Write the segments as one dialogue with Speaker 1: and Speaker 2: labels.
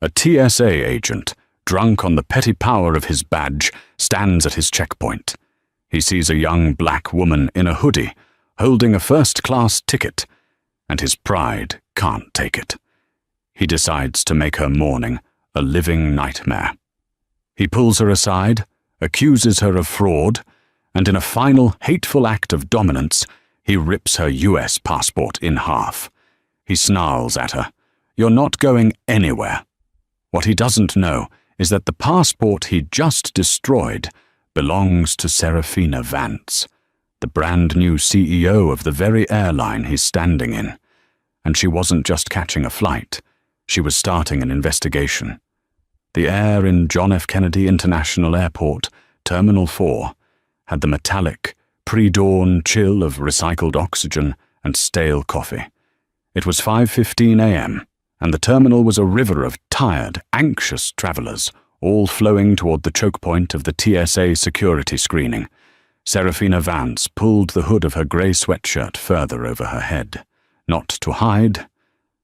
Speaker 1: A TSA agent, drunk on the petty power of his badge, stands at his checkpoint. He sees a young black woman in a hoodie, holding a first-class ticket, and his pride can't take it. He decides to make her morning a living nightmare. He pulls her aside, accuses her of fraud, and in a final hateful act of dominance, he rips her US passport in half. He snarls at her, "You're not going anywhere." What he doesn't know is that the passport he just destroyed belongs to Serafina Vance, the brand new CEO of the very airline he's standing in. And she wasn't just catching a flight, she was starting an investigation. The air in John F. Kennedy International Airport, Terminal 4, had the metallic, pre-dawn chill of recycled oxygen and stale coffee. It was 5:15 a.m., and the terminal was a river of tired, anxious travelers, all flowing toward the choke point of the TSA security screening. Serafina Vance pulled the hood of her grey sweatshirt further over her head, not to hide,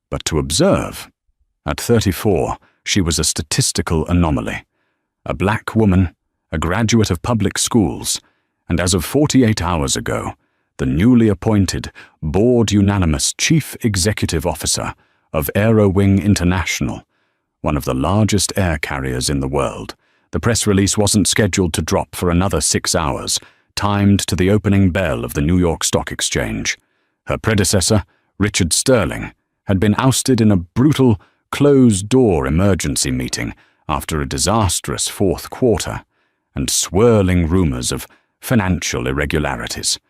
Speaker 1: but to observe. At 34, she was a statistical anomaly. A black woman, a graduate of public schools, and as of 48 hours ago, the newly appointed, board-unanimous Chief Executive Officer of Aerowing International, one of the largest air carriers in the world. The press release wasn't scheduled to drop for another 6 hours, timed to the opening bell of the New York Stock Exchange. Her predecessor, Richard Sterling, had been ousted in a brutal, closed-door emergency meeting after a disastrous fourth quarter, and swirling rumors of financial irregularities.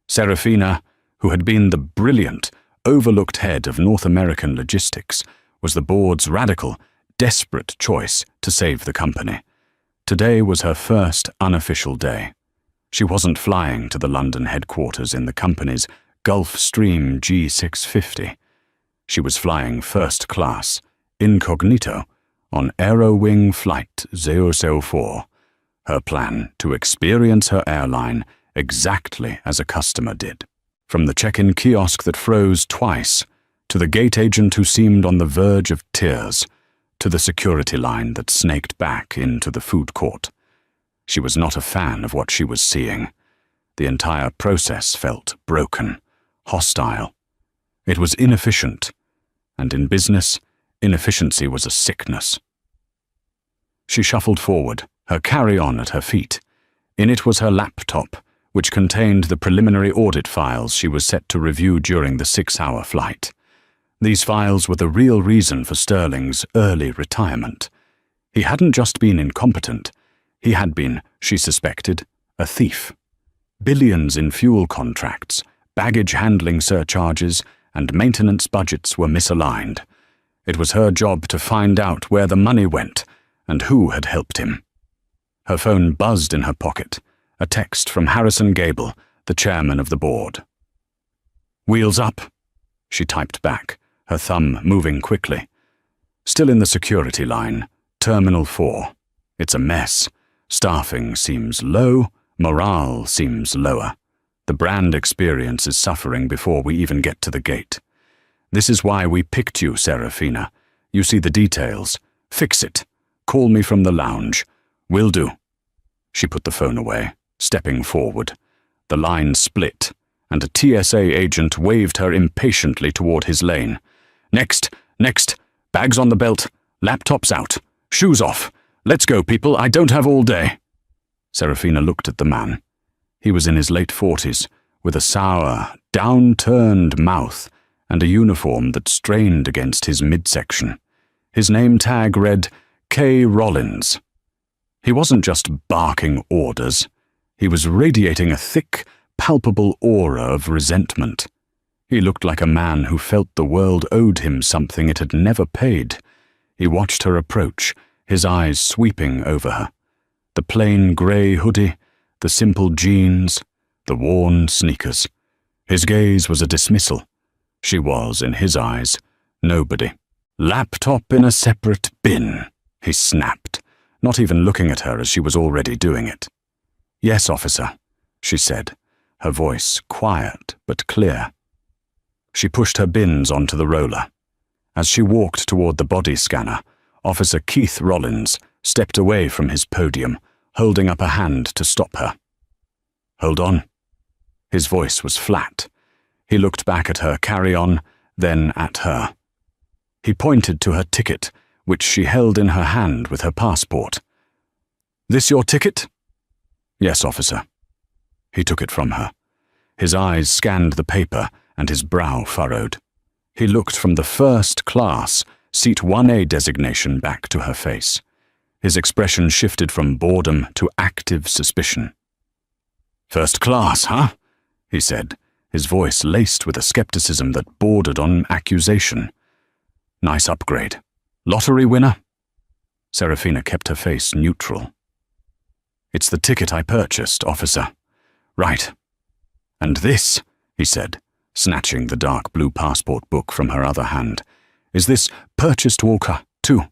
Speaker 1: Serafina, who had been the brilliant, overlooked head of North American logistics, was the board's radical, desperate choice to save the company. Today was her first unofficial day. She wasn't flying to the London headquarters in the company's Gulfstream G650. She was flying first class, incognito, on Aerowing Flight 004, her plan to experience her airline exactly as a customer did. From the check-in kiosk that froze twice, to the gate agent who seemed on the verge of tears, to the security line that snaked back into the food court. She was not a fan of what she was seeing. The entire process felt broken, hostile. It was inefficient, and in business, inefficiency was a sickness. She shuffled forward, her carry-on at her feet. In it was her laptop, which contained the preliminary audit files she was set to review during the 6-hour flight. These files were the real reason for Sterling's early retirement. He hadn't just been incompetent, he had been, she suspected, a thief. Billions in fuel contracts, baggage handling surcharges, and maintenance budgets were misaligned. It was her job to find out where the money went and who had helped him. Her phone buzzed in her pocket, a text from Harrison Gable, the chairman of the board. "Wheels up," she typed back, her thumb moving quickly. Still in the security line, Terminal 4. It's a mess. Staffing seems low, morale seems lower. The brand experience is suffering before we even get to the gate. This is why we picked you, Serafina. You see the details. Fix it. Call me from the lounge. Will do. She put the phone away, stepping forward. The line split, and a TSA agent waved her impatiently toward his lane. Next, bags on the belt, laptops out, shoes off. Let's go, people, I don't have all day. Serafina looked at the man. He was in his late 40s, with a sour, downturned mouth and a uniform that strained against his midsection. His name tag read K. Rollins. He wasn't just barking orders. He was radiating a thick, palpable aura of resentment. He looked like a man who felt the world owed him something it had never paid. He watched her approach, his eyes sweeping over her. The plain grey hoodie, the simple jeans, the worn sneakers. His gaze was a dismissal. She was, in his eyes, nobody. "Laptop in a separate bin," he snapped, not even looking at her as she was already doing it. "Yes, officer," she said, her voice quiet but clear. She pushed her bins onto the roller. As she walked toward the body scanner, Officer Keith Rollins stepped away from his podium, holding up a hand to stop her. "Hold on." His voice was flat. He looked back at her carry-on, then at her. He pointed to her ticket, which she held in her hand with her passport. "This your ticket?" "Yes, officer." He took it from her. His eyes scanned the paper, and his brow furrowed. He looked from the first class, seat 1A designation back to her face. His expression shifted from boredom to active suspicion. "First class, huh?" he said, his voice laced with a skepticism that bordered on accusation. "Nice upgrade. Lottery winner?" Serafina kept her face neutral. "It's the ticket I purchased, officer." "Right. And this," he said, snatching the dark blue passport book from her other hand, "is this purchased Walker, too?"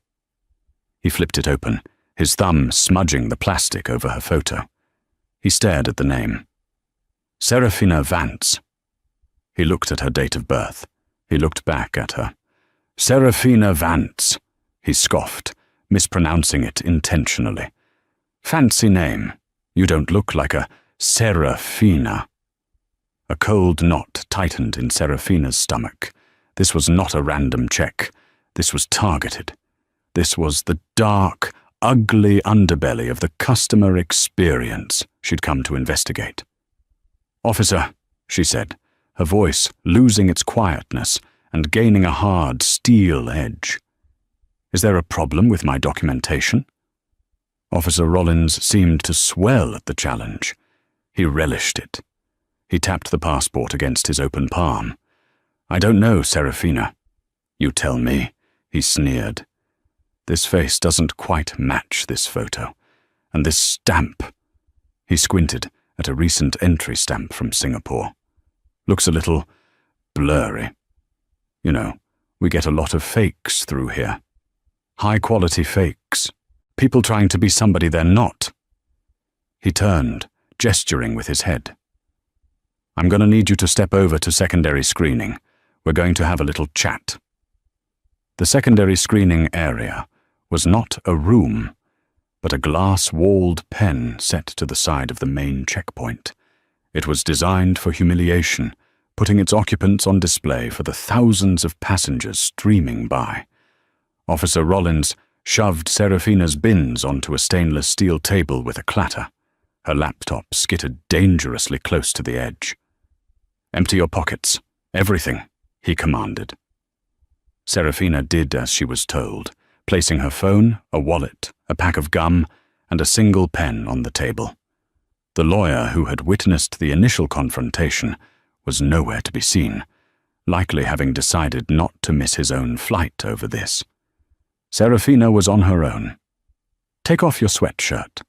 Speaker 1: He flipped it open, his thumb smudging the plastic over her photo. He stared at the name. Serafina Vance. He looked at her date of birth. He looked back at her. "Serafina Vance," he scoffed, mispronouncing it intentionally. "Fancy name. You don't look like a Serafina." A cold knot tightened in Serafina's stomach. This was not a random check. This was targeted. This was the dark, ugly underbelly of the customer experience she'd come to investigate. "Officer," she said, her voice losing its quietness and gaining a hard steel edge. "Is there a problem with my documentation?" Officer Rollins seemed to swell at the challenge. He relished it. He tapped the passport against his open palm. "I don't know, Serafina." "You tell me," he sneered. "This face doesn't quite match this photo. And this stamp." He squinted at a recent entry stamp from Singapore. "Looks a little blurry. You know, we get a lot of fakes through here. High-quality fakes. People trying to be somebody they're not." He turned, gesturing with his head. "I'm going to need you to step over to secondary screening. We're going to have a little chat." The secondary screening area was not a room, but a glass-walled pen set to the side of the main checkpoint. It was designed for humiliation, putting its occupants on display for the thousands of passengers streaming by. Officer Rollins shoved Serafina's bins onto a stainless steel table with a clatter. Her laptop skittered dangerously close to the edge. "Empty your pockets. Everything," he commanded. Serafina did as she was told, placing her phone, a wallet, a pack of gum, and a single pen on the table. The lawyer who had witnessed the initial confrontation was nowhere to be seen, likely having decided not to miss his own flight over this. Serafina was on her own. "Take off your sweatshirt."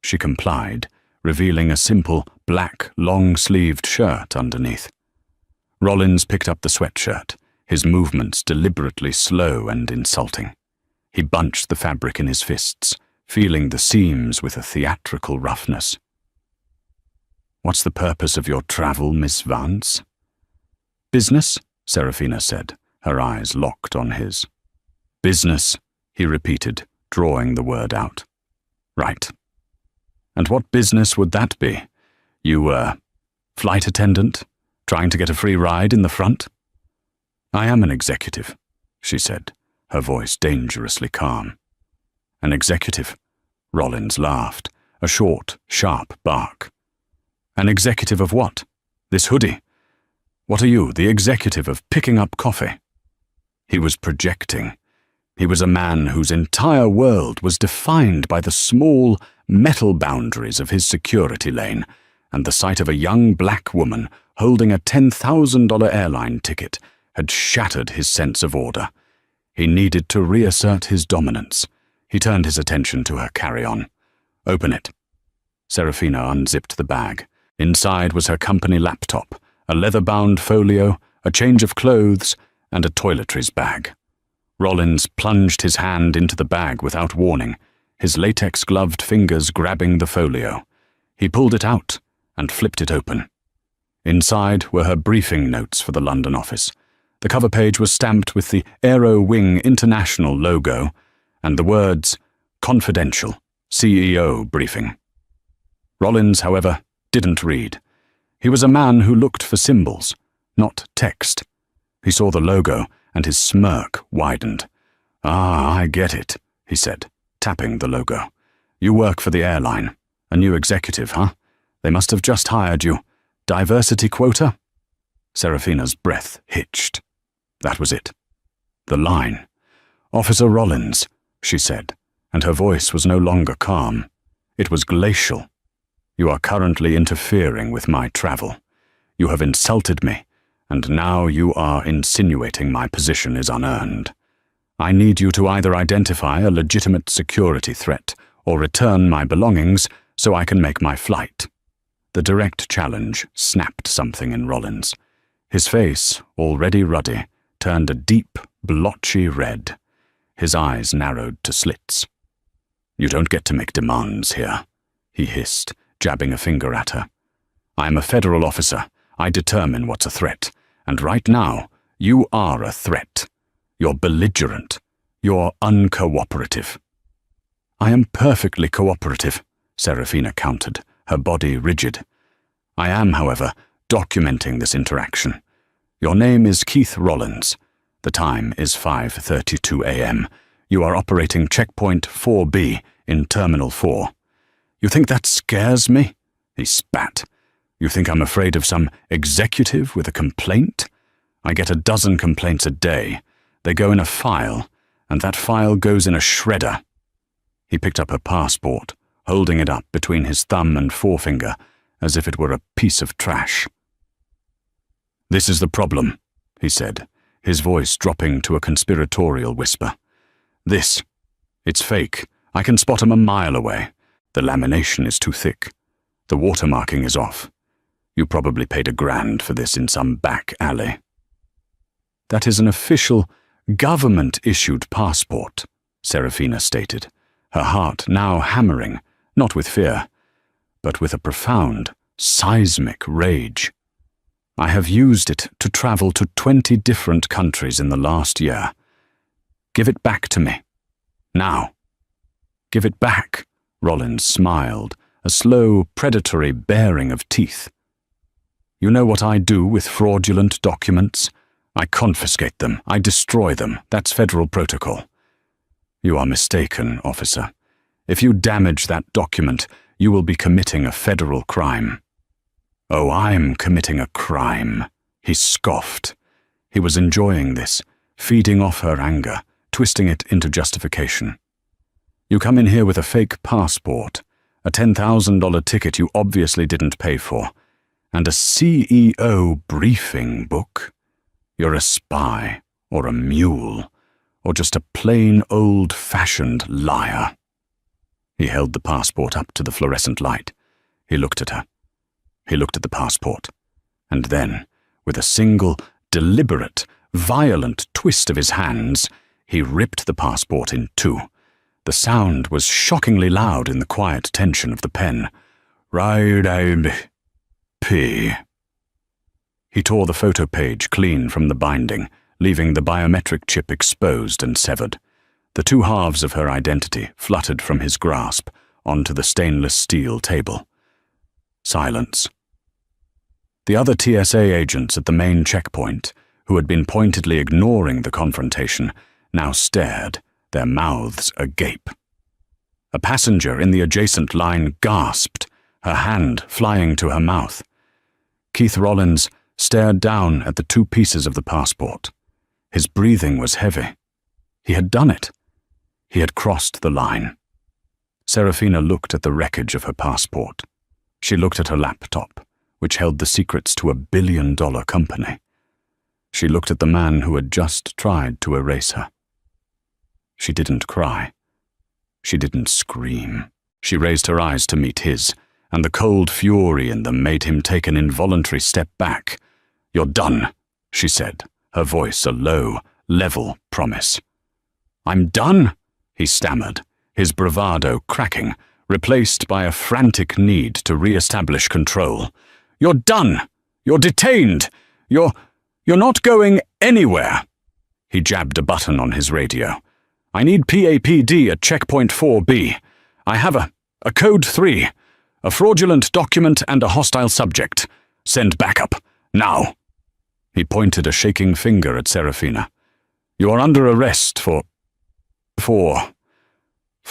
Speaker 1: She complied, revealing a simple, black, long-sleeved shirt underneath. Rollins picked up the sweatshirt, his movements deliberately slow and insulting. He bunched the fabric in his fists, feeling the seams with a theatrical roughness. "What's the purpose of your travel, Miss Vance?" "Business," Serafina said, her eyes locked on his. "Business," he repeated, drawing the word out. "Right. And what business would that be? You, flight attendant, trying to get a free ride in the front?" "I am an executive," she said, her voice dangerously calm. "An executive?" Rollins laughed, a short, sharp bark. "An executive of what? This hoodie? What are you, the executive of picking up coffee?" He was projecting. He was a man whose entire world was defined by the small, metal boundaries of his security lane, and the sight of a young black woman holding a $10,000 airline ticket had shattered his sense of order. He needed to reassert his dominance. He turned his attention to her carry-on. "Open it." Serafina unzipped the bag. Inside was her company laptop, a leather-bound folio, a change of clothes, and a toiletries bag. Rollins plunged his hand into the bag without warning, his latex-gloved fingers grabbing the folio. He pulled it out and flipped it open. Inside were her briefing notes for the London office. The cover page was stamped with the Aero Wing International logo, and the words, "Confidential, CEO briefing." Rollins, however, didn't read. He was a man who looked for symbols, not text. He saw the logo, and his smirk widened. "Ah, I get it," he said, tapping the logo. "You work for the airline. A new executive, huh? They must have just hired you. Diversity quota?" Serafina's breath hitched. That was it. The line. "Officer Rollins," she said, and her voice was no longer calm. It was glacial. "You are currently interfering with my travel. You have insulted me, and now you are insinuating my position is unearned. I need you to either identify a legitimate security threat or return my belongings so I can make my flight." The direct challenge snapped something in Rollins. His face, already ruddy, turned a deep, blotchy red. His eyes narrowed to slits. "You don't get to make demands here," he hissed, jabbing a finger at her. "I am a federal officer. I determine what's a threat. And right now, you are a threat. You're belligerent. You're uncooperative." "I am perfectly cooperative," Serafina countered, her body rigid. "I am, however, documenting this interaction. Your name is Keith Rollins. The time is 5:32 a.m. You are operating checkpoint 4B in Terminal 4. You think that scares me?" He spat. "You think I'm afraid of some executive with a complaint? I get a dozen complaints a day. They go in a file, and that file goes in a shredder." He picked up her passport, holding it up between his thumb and forefinger, as if it were a piece of trash. "This is the problem," he said, his voice dropping to a conspiratorial whisper. It's fake. I can spot him a mile away. The lamination is too thick. The watermarking is off. You probably paid $1,000 for this in some back alley." "That is an official, government-issued passport," Serafina stated, her heart now hammering, not with fear, but with a profound, seismic rage. "I have used it to travel to 20 different countries in the last year. Give it back to me. Now." "Give it back," Rollins smiled, a slow, predatory baring of teeth. "You know what I do with fraudulent documents? I confiscate them. I destroy them. That's federal protocol." "You are mistaken, officer. If you damage that document, you will be committing a federal crime." "Oh, I'm committing a crime," he scoffed. He was enjoying this, feeding off her anger, twisting it into justification. "You come in here with a fake passport, a $10,000 ticket you obviously didn't pay for, and a CEO briefing book. You're a spy, or a mule, or just a plain old-fashioned liar." He held the passport up to the fluorescent light. He looked at her. He looked at the passport. And then, with a single, deliberate, violent twist of his hands, he ripped the passport in two. The sound was shockingly loud in the quiet tension of the pen. P. He tore the photo page clean from the binding, leaving the biometric chip exposed and severed. The two halves of her identity fluttered from his grasp onto the stainless steel table. Silence. The other TSA agents at the main checkpoint, who had been pointedly ignoring the confrontation, now stared, their mouths agape. A passenger in the adjacent line gasped, her hand flying to her mouth. Keith Rollins stared down at the two pieces of the passport. His breathing was heavy. He had done it. He had crossed the line. Serafina looked at the wreckage of her passport. She looked at her laptop, which held the secrets to $1 billion company. She looked at the man who had just tried to erase her. She didn't cry. She didn't scream. She raised her eyes to meet his, and the cold fury in them made him take an involuntary step back. "You're done," she said, her voice a low, level promise. "I'm done?" he stammered, his bravado cracking, replaced by a frantic need to re-establish control. "You're done! You're detained! You're not going anywhere!" He jabbed a button on his radio. I need PAPD at checkpoint 4B. I have a code 3, a fraudulent document and a hostile subject. Send backup, now." He pointed a shaking finger at Serafina. "You are under arrest for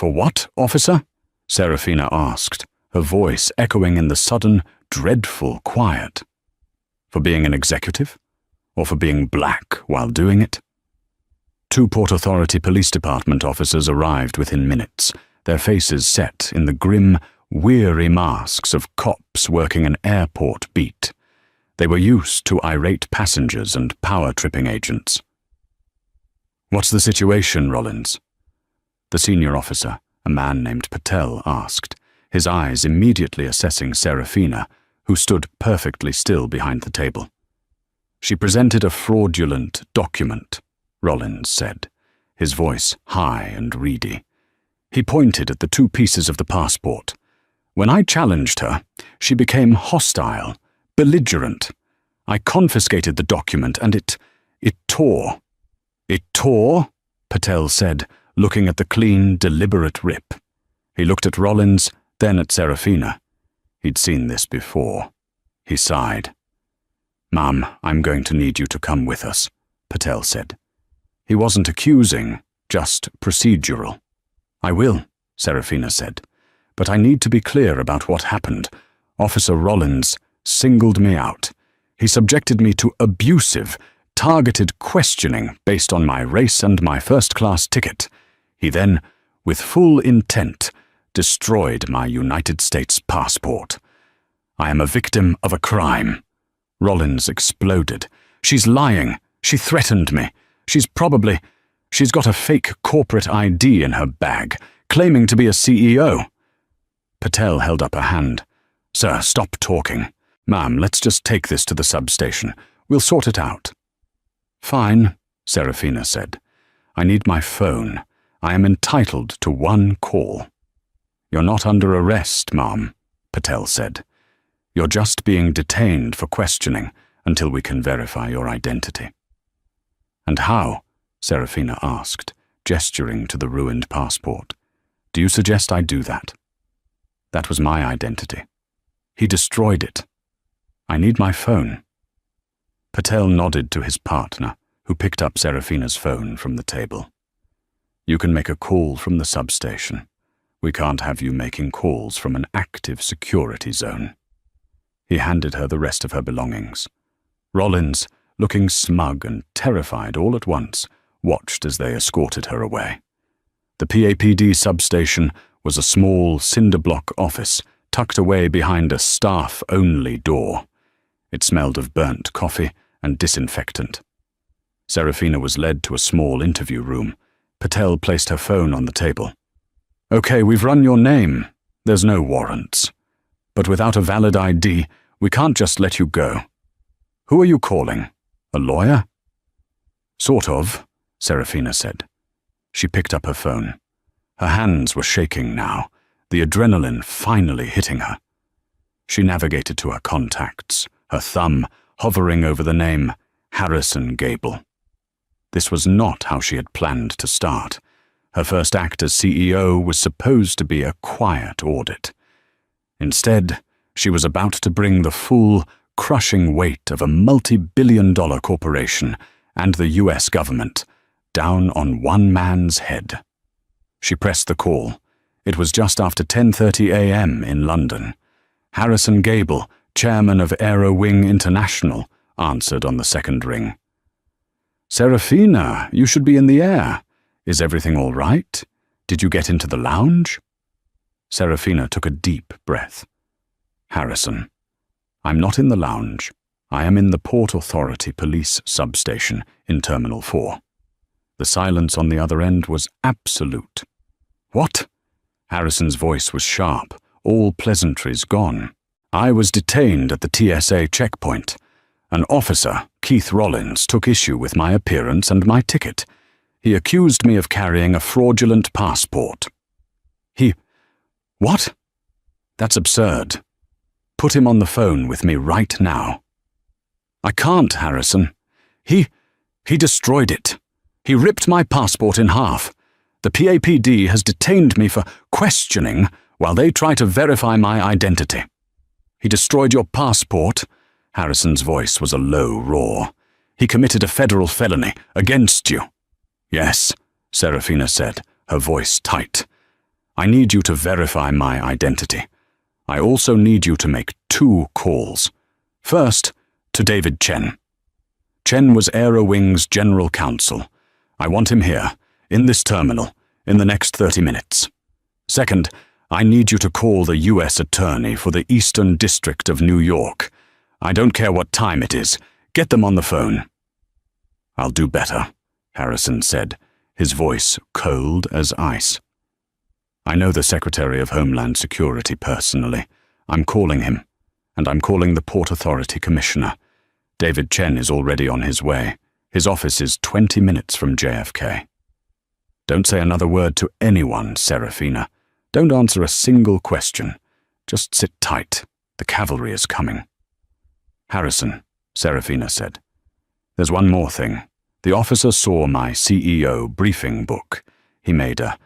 Speaker 1: what, officer?" Serafina asked, her voice echoing in the sudden, dreadful quiet. "For being an executive? Or for being black while doing it?" 2 Port Authority Police Department officers arrived within minutes, their faces set in the grim, weary masks of cops working an airport beat. They were used to irate passengers and power-tripping agents. "What's the situation, Rollins?" The senior officer, a man named Patel, asked, his eyes immediately assessing Serafina, who stood perfectly still behind the table. "She presented a fraudulent document," Rollins said, his voice high and reedy. He pointed at the 2 pieces of the passport. "When I challenged her, she became hostile, belligerent. I confiscated the document and it tore." "It tore?" Patel said, looking at the clean, deliberate rip. He looked at Rollins, then at Serafina. He'd seen this before. He sighed. "Ma'am, I'm going to need you to come with us," Patel said. He wasn't accusing, just procedural. "I will," Serafina said, "but I need to be clear about what happened. Officer Rollins singled me out. He subjected me to abusive, targeted questioning based on my race and my first-class ticket. He then, with full intent, destroyed my United States passport. I am a victim of a crime." Rollins exploded. "She's lying. She threatened me. She's got a fake corporate ID in her bag, claiming to be a CEO." Patel held up a hand. "Sir, stop talking. Ma'am, let's just take this to the substation. We'll sort it out." "Fine," Serafina said. "I need my phone. I am entitled to 1 call." "You're not under arrest, ma'am," Patel said. "You're just being detained for questioning until we can verify your identity." "And how?" Serafina asked, gesturing to the ruined passport. "Do you suggest I do that?" "That was my identity. He destroyed it. I need my phone." Patel nodded to his partner, who picked up Serafina's phone from the table. "You can make a call from the substation. We can't have you making calls from an active security zone." He handed her the rest of her belongings. Rollins, looking smug and terrified all at once, watched as they escorted her away. The PAPD substation was a small cinder-block office tucked away behind a staff-only door. It smelled of burnt coffee and disinfectant. Serafina was led to a small interview room. Patel placed her phone on the table. "Okay, we've run your name. There's no warrants. But without a valid ID, we can't just let you go. Who are you calling? A lawyer?" "Sort of," Serafina said. She picked up her phone. Her hands were shaking now, the adrenaline finally hitting her. She navigated to her contacts, her thumb hovering over the name Harrison Gable. This was not how she had planned to start. Her first act as CEO was supposed to be a quiet audit. Instead, she was about to bring the full, crushing weight of a multi-billion-dollar corporation and the US government down on one man's head. She pressed the call. It was just after 10:30 a.m. in London. Harrison Gable, chairman of Aero Wing International, answered on the second ring. "Serafina, you should be in the air. Is everything all right? Did you get into the lounge?" Serafina took a deep breath. "Harrison, I'm not in the lounge. I am in the Port Authority Police substation in Terminal 4. The silence on the other end was absolute. "What?" Harrison's voice was sharp, all pleasantries gone. "I was detained at the TSA checkpoint. An officer, Keith Rollins, took issue with my appearance and my ticket. He accused me of carrying a fraudulent passport." "What? That's absurd. Put him on the phone with me right now." "I can't, Harrison. He destroyed it. He ripped my passport in half. The PAPD has detained me for questioning while they try to verify my identity. He destroyed your passport. Harrison's voice was a low roar. He committed a federal felony against you. Yes, Serafina said, her voice tight. I need you to verify my identity. I also need you to make 2 calls. First, to David Chen. Chen was Aerowing's general counsel. I want him here, in this terminal, in the next 30 minutes. Second, I need you to call the U.S. Attorney for the Eastern District of New York. I don't care what time it is. Get them on the phone. I'll do better, Harrison said, his voice cold as ice. I know the Secretary of Homeland Security personally. I'm calling him, and I'm calling the Port Authority Commissioner. David Chen is already on his way. His office is 20 minutes from JFK. Don't say another word to anyone, Serafina. Don't answer a single question. Just sit tight. The cavalry is coming. Harrison, Serafina said. There's one more thing. The officer saw my CEO briefing book. He made a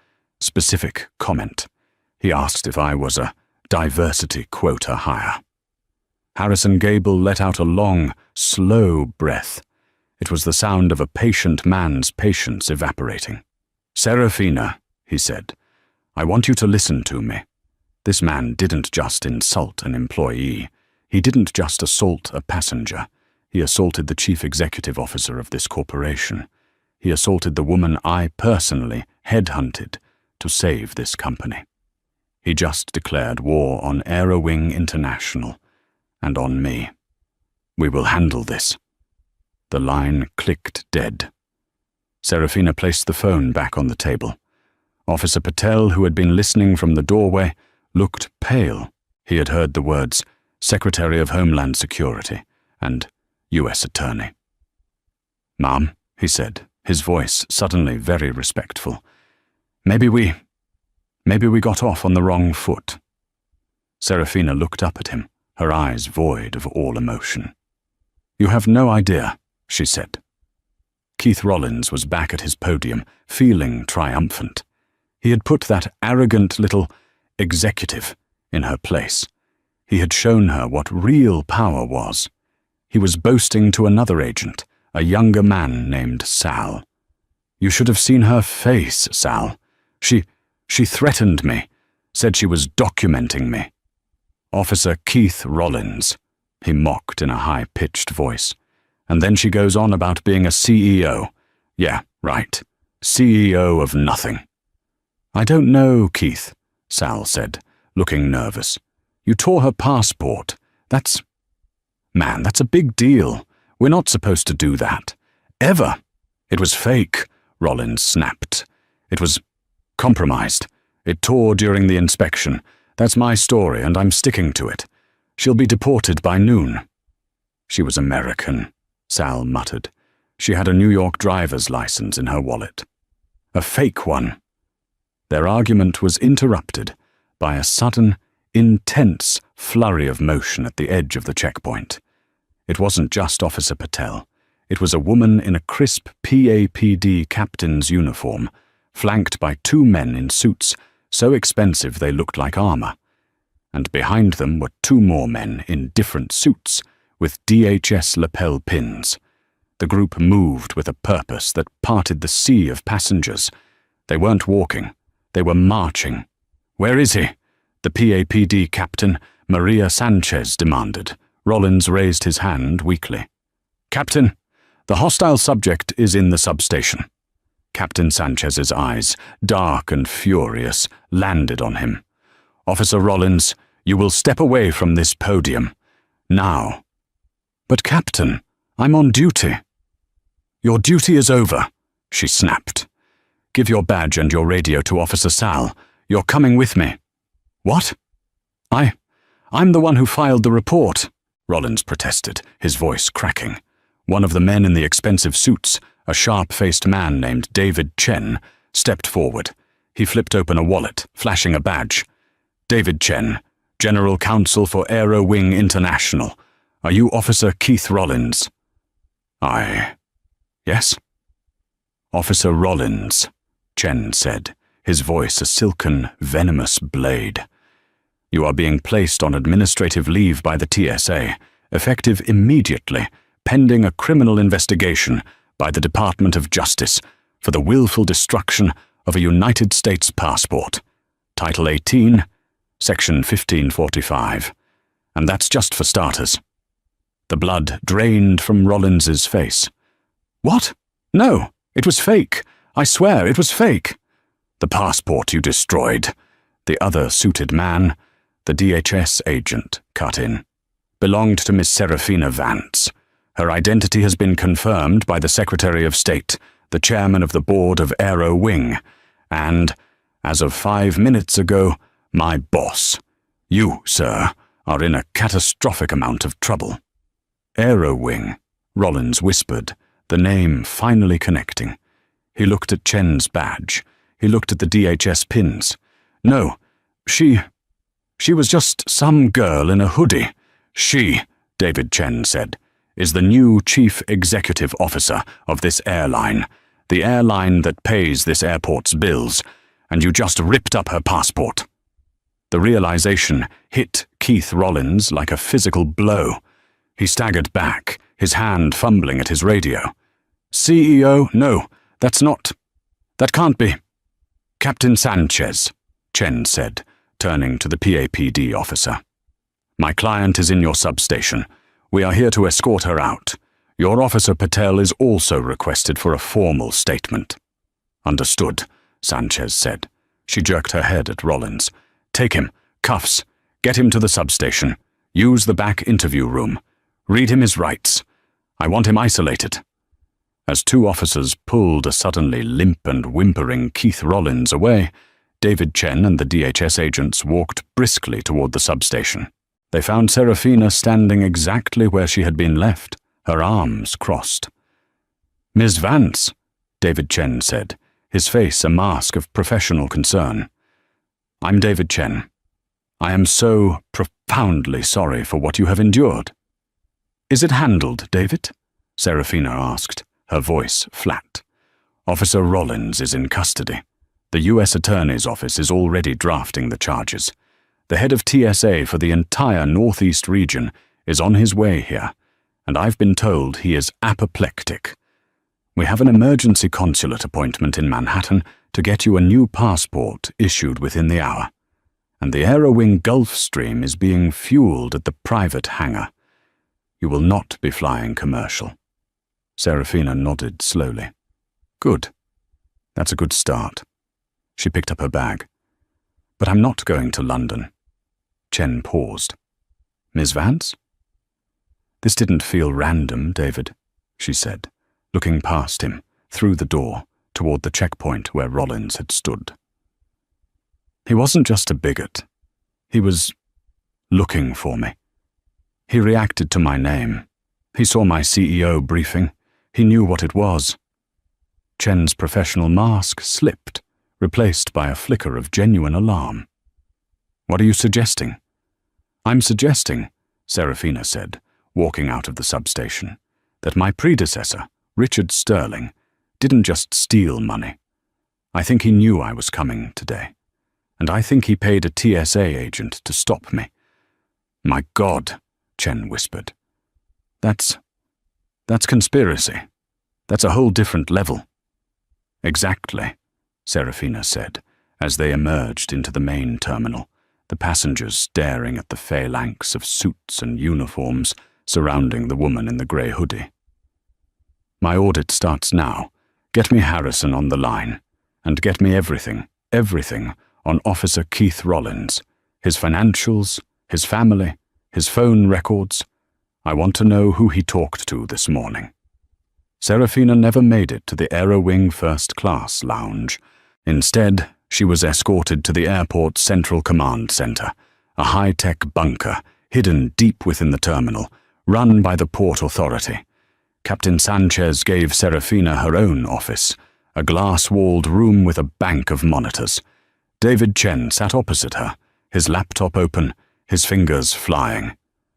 Speaker 1: specific comment. He asked if I was a diversity quota hire. Harrison Gable let out a long, slow breath. It was the sound of a patient man's patience evaporating. Serafina, he said, I want you to listen to me. This man didn't just insult an employee. He didn't just assault a passenger. He assaulted the chief executive officer of this corporation. He assaulted the woman I personally headhunted to save this company. He just declared war on Aerowing International and on me. We will handle this. The line clicked dead. Serafina placed the phone back on the table. Officer Patel, who had been listening from the doorway, looked pale. He had heard the words Secretary of Homeland Security and U.S. Attorney. Ma'am, he said, his voice suddenly very respectful. Maybe we got off on the wrong foot. Serafina looked up at him, her eyes void of all emotion. You have no idea, she said. Keith Rollins was back at his podium, feeling triumphant. He had put that arrogant little executive in her place. He had shown her what real power was. He was boasting to another agent, a younger man named Sal. You should have seen her face, Sal. She threatened me, said she was documenting me. Officer Keith Rollins, he mocked in a high-pitched voice. And then she goes on about being a CEO. Yeah, right. CEO of nothing. I don't know, Keith, Sal said, looking nervous. You tore her passport. That's a big deal. We're not supposed to do that. Ever. It was fake, Rollins snapped. It was compromised. It tore during the inspection. That's my story, and I'm sticking to it. She'll be deported by noon. She was American, Sal muttered. She had a New York driver's license in her wallet. A fake one. Their argument was interrupted by a sudden, intense flurry of motion at the edge of the checkpoint. It wasn't just Officer Patel. It was a woman in a crisp PAPD captain's uniform, flanked by 2 men in suits so expensive they looked like armor. And behind them were 2 more men in different suits with DHS lapel pins. The group moved with a purpose that parted the sea of passengers. They weren't walking. They were marching. Where is he? The PAPD captain, Maria Sanchez, demanded. Rollins raised his hand weakly. Captain, the hostile subject is in the substation. Captain Sanchez's eyes, dark and furious, landed on him. Officer Rollins, you will step away from this podium. Now. But Captain, I'm on duty. Your duty is over, she snapped. Give your badge and your radio to Officer Sal. You're coming with me. What? I'm the one who filed the report, Rollins protested, his voice cracking. One of the men in the expensive suits, a sharp-faced man named David Chen, stepped forward. He flipped open a wallet, flashing a badge. David Chen, General Counsel for Aerowing International. Are you Officer Keith Rollins? Yes. Officer Rollins, Chen said, his voice a silken, venomous blade. "You are being placed on administrative leave by the TSA, effective immediately, pending a criminal investigation by the Department of Justice for the willful destruction of a United States passport. Title 18, Section 1545. And that's just for starters." The blood drained from Rollins's face. "What? No, it was fake. I swear it was fake." "The passport you destroyed," the other suited man, the DHS agent, cut in, "belonged to Miss Serafina Vance. Her identity has been confirmed by the Secretary of State, the chairman of the board of Aero Wing, and, as of 5 minutes ago, my boss. You, sir, are in a catastrophic amount of trouble." "Aero Wing," Rollins whispered, the name finally connecting. He looked at Chen's badge. He looked at the DHS pins. "No, she was just some girl in a hoodie. She," David Chen said, "is the new chief executive officer of this airline, the airline that pays this airport's bills, and you just ripped up her passport." The realization hit Keith Rollins like a physical blow. He staggered back, his hand fumbling at his radio. "CEO, no, that can't be." "Captain Sanchez," Chen said, turning to the PAPD officer. "My client is in your substation. We are here to escort her out. Your officer Patel is also requested for a formal statement." "Understood," Sanchez said. She jerked her head at Rollins. "Take him. Cuffs. Get him to the substation. Use the back interview room. Read him his rights. I want him isolated." As two officers pulled a suddenly limp and whimpering Keith Rollins away, David Chen and the DHS agents walked briskly toward the substation. They found Serafina standing exactly where she had been left, her arms crossed. "Ms. Vance," David Chen said, his face a mask of professional concern. "I'm David Chen. I am so profoundly sorry for what you have endured." "Is it handled, David?" Serafina asked, her voice flat. "Officer Rollins is in custody. The U.S. Attorney's Office is already drafting the charges. The head of TSA for the entire Northeast region is on his way here, and I've been told he is apoplectic. We have an emergency consulate appointment in Manhattan to get you a new passport issued within the hour. And the Aerowing Gulfstream is being fueled at the private hangar. You will not be flying commercial." Serafina nodded slowly. "Good. That's a good start." She picked up her bag. "But I'm not going to London." Chen paused. "Ms. Vance?" "This didn't feel random, David," she said, looking past him, through the door, toward the checkpoint where Rollins had stood. "He wasn't just a bigot. He was looking for me. He reacted to my name. He saw my CEO briefing. He knew what it was." Chen's professional mask slipped, replaced by a flicker of genuine alarm. "What are you suggesting?" "I'm suggesting," Serafina said, walking out of the substation, "that my predecessor, Richard Sterling, didn't just steal money. I think he knew I was coming today, and I think he paid a TSA agent to stop me." "My God," Chen whispered. That's conspiracy. That's a whole different level." "Exactly," Serafina said, as they emerged into the main terminal, the passengers staring at the phalanx of suits and uniforms surrounding the woman in the grey hoodie. "My audit starts now. Get me Harrison on the line, and get me everything on Officer Keith Rollins, his financials, his family, his phone records. I want to know who he talked to this morning." Serafina never made it to the Aerowing First Class lounge. Instead, she was escorted to the airport's Central Command Center, a high-tech bunker hidden deep within the terminal, run by the Port Authority. Captain Sanchez gave Serafina her own office, a glass-walled room with a bank of monitors. David Chen sat opposite her, his laptop open, his fingers flying.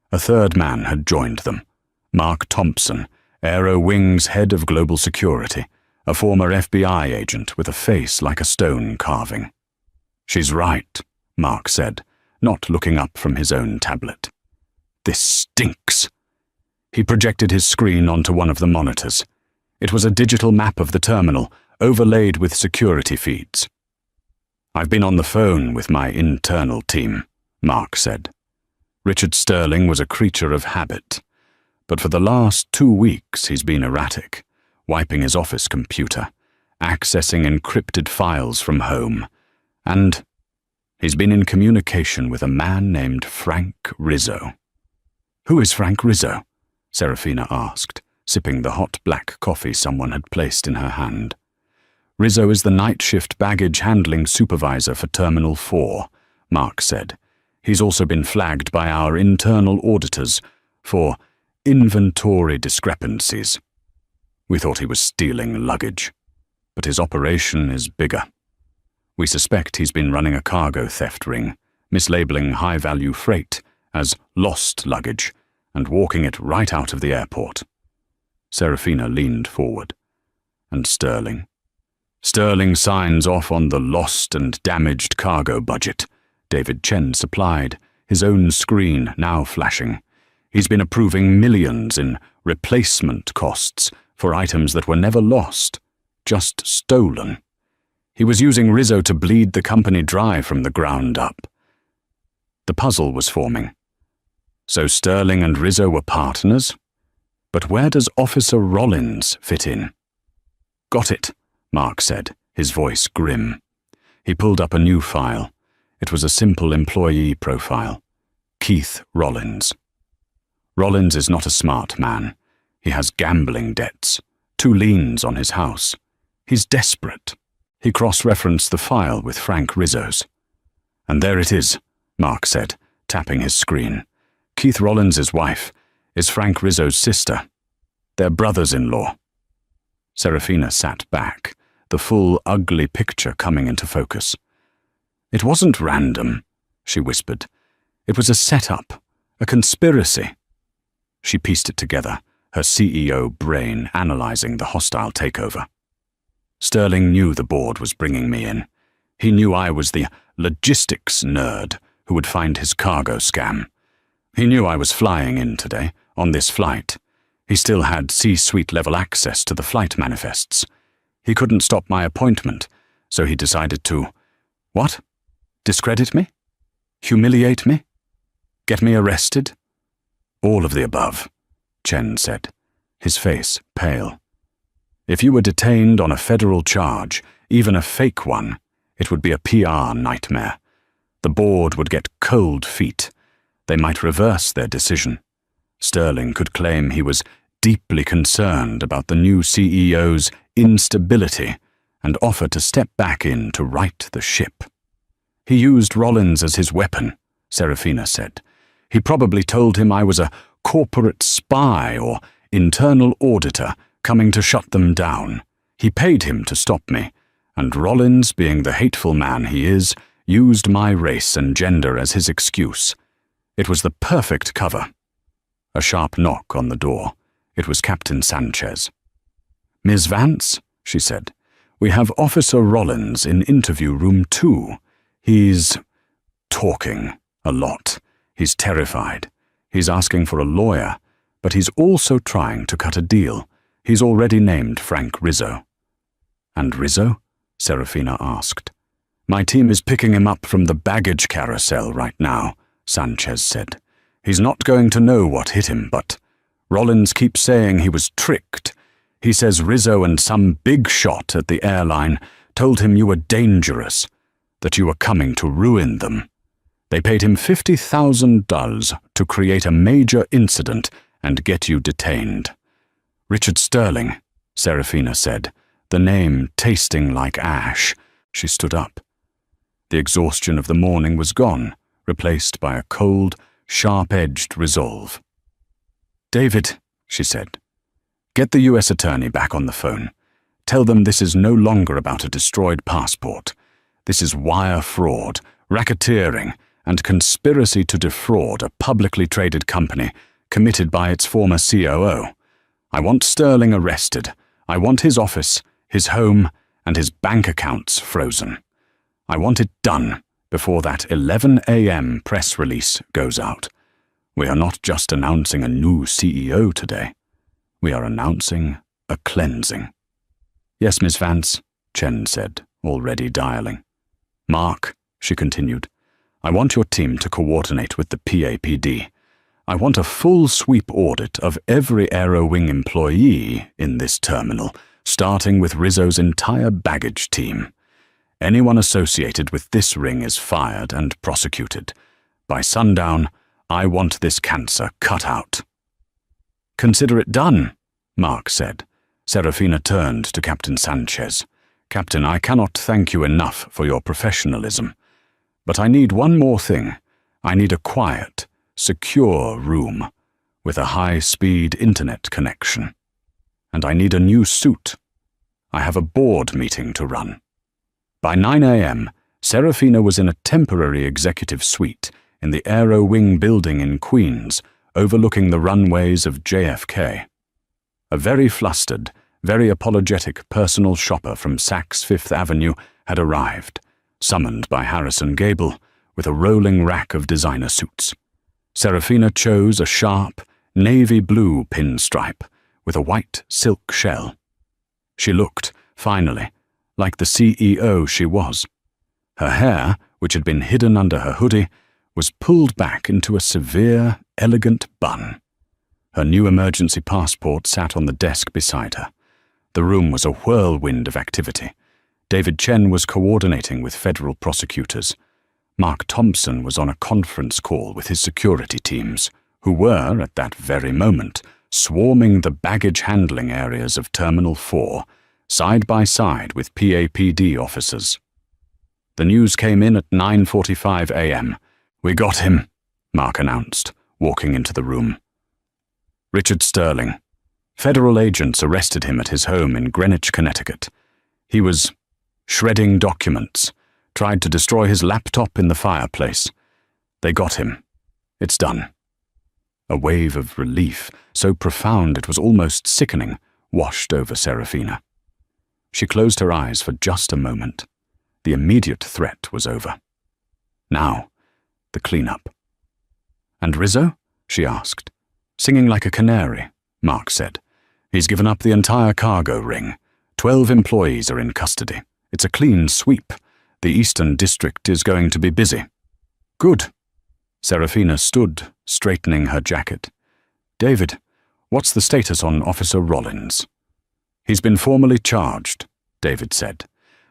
Speaker 1: A third man had joined them, Mark Thompson, Aero Wing's head of global security, a former FBI agent with a face like a stone carving. "She's right," Mark said, not looking up from his own tablet. "This stinks." He projected his screen onto one of the monitors. It was a digital map of the terminal, overlaid with security feeds. "I've been on the phone with my internal team," Mark said. Richard Sterling was a creature of habit, but for the last 2 weeks he's been erratic, wiping his office computer, accessing encrypted files from home, and he's been in communication with a man named Frank Rizzo. "Who is Frank Rizzo?" Serafina asked, sipping the hot black coffee someone had placed in her hand. "Rizzo is the night shift baggage handling supervisor for Terminal 4, Mark said. He's also been flagged by our internal auditors for inventory discrepancies. We thought he was stealing luggage, but his operation is bigger. We suspect he's been running a cargo theft ring, mislabeling high-value freight as lost luggage and walking it right out of the airport." Serafina leaned forward. "And Sterling?" "Sterling signs off on the lost and damaged cargo budget," David Chen supplied, his own screen now flashing. "He's been approving millions in replacement costs for items that were never lost, just stolen. He was using Rizzo to bleed the company dry from the ground up." The puzzle was forming. So Sterling and Rizzo were partners? But where does Officer Rollins fit in? "Got it," Mark said, his voice grim. He pulled up a new file. It was a simple employee profile. Keith Rollins. Rollins is not a smart man. He has gambling debts, 2 liens on his house. He's desperate. He cross-referenced the file with Frank Rizzo's. "And there it is," Mark said, tapping his screen. "Keith Rollins' wife is Frank Rizzo's sister. They're brothers-in-law." Serafina sat back, the full, ugly picture coming into focus. "It wasn't random," she whispered. "It was a setup, a conspiracy." She pieced it together, her CEO brain analyzing the hostile takeover. "Sterling knew the board was bringing me in. He knew I was the logistics nerd who would find his cargo scam. He knew I was flying in today, on this flight. He still had C-suite level access to the flight manifests. He couldn't stop my appointment, so he decided to, what? Discredit me? Humiliate me? Get me arrested?" "All of the above," Chen said, his face pale. "If you were detained on a federal charge, even a fake one, it would be a PR nightmare. The board would get cold feet. They might reverse their decision. Sterling could claim he was deeply concerned about the new CEO's instability and offer to step back in to right the ship. He used Rollins as his weapon," Serafina said. "He probably told him I was a corporate spy or internal auditor coming to shut them down. He paid him to stop me, and Rollins, being the hateful man he is, used my race and gender as his excuse. It was the perfect cover." A sharp knock on the door. It was Captain Sanchez. "Ms. Vance," she said, "we have Officer Rollins in interview room 2. He's talking a lot. He's terrified. He's asking for a lawyer, but he's also trying to cut a deal. He's already named Frank Rizzo." "And Rizzo?" Serafina asked. "My team is picking him up from the baggage carousel right now," Sanchez said. "He's not going to know what hit him, but Rollins keeps saying he was tricked. He says Rizzo and some big shot at the airline told him you were dangerous, that you were coming to ruin them. They paid him $50,000 to create a major incident and get you detained." "Richard Sterling," Serafina said, the name tasting like ash. She stood up. The exhaustion of the morning was gone, replaced by a cold, sharp-edged resolve. "David," she said, "get the U.S. Attorney back on the phone. Tell them this is no longer about a destroyed passport. This is wire fraud, racketeering, and conspiracy to defraud a publicly traded company committed by its former COO. I want Sterling arrested. I want his office, his home, and his bank accounts frozen. I want it done before that 11 a.m. press release goes out. We are not just announcing a new CEO today. We are announcing a cleansing. Yes, Miss Vance, Chen said, already dialing. Mark, she continued, I want your team to coordinate with the PAPD. I want a full sweep audit of every Aero Wing employee in this terminal, starting with Rizzo's entire baggage team. Anyone associated with this ring is fired and prosecuted. By sundown, I want this cancer cut out. Consider it done, Mark said. Serafina turned to Captain Sanchez. Captain, I cannot thank you enough for your professionalism. But I need one more thing. I need a quiet, secure room with a high-speed internet connection. And I need a new suit. I have a board meeting to run. By 9 a.m., Serafina was in a temporary executive suite in the Aero Wing building in Queens, overlooking the runways of JFK. A very flustered, very apologetic personal shopper from Saks Fifth Avenue had arrived, summoned by Harrison Gable with a rolling rack of designer suits. Serafina chose a sharp, navy blue pinstripe with a white silk shell. She looked, finally, like the CEO she was. Her hair, which had been hidden under her hoodie, was pulled back into a severe, elegant bun. Her new emergency passport sat on the desk beside her. The room was a whirlwind of activity. David Chen was coordinating with federal prosecutors. Mark Thompson was on a conference call with his security teams, who were, at that very moment, swarming the baggage handling areas of Terminal 4, side by side with PAPD officers. The news came in at 9:45 a.m. We got him, Mark announced, walking into the room. Richard Sterling. Federal agents arrested him at his home in Greenwich, Connecticut. He was shredding documents, tried to destroy his laptop in the fireplace. They got him. It's done. A wave of relief, so profound it was almost sickening, washed over Serafina. She closed her eyes for just a moment. The immediate threat was over. Now, the cleanup. And Rizzo? She asked. Singing like a canary, Mark said. He's given up the entire cargo ring. 12 employees are in custody. It's a clean sweep. The Eastern District is going to be busy. Good. Serafina stood, straightening her jacket. David, what's the status on Officer Rollins? He's been formally charged, David said.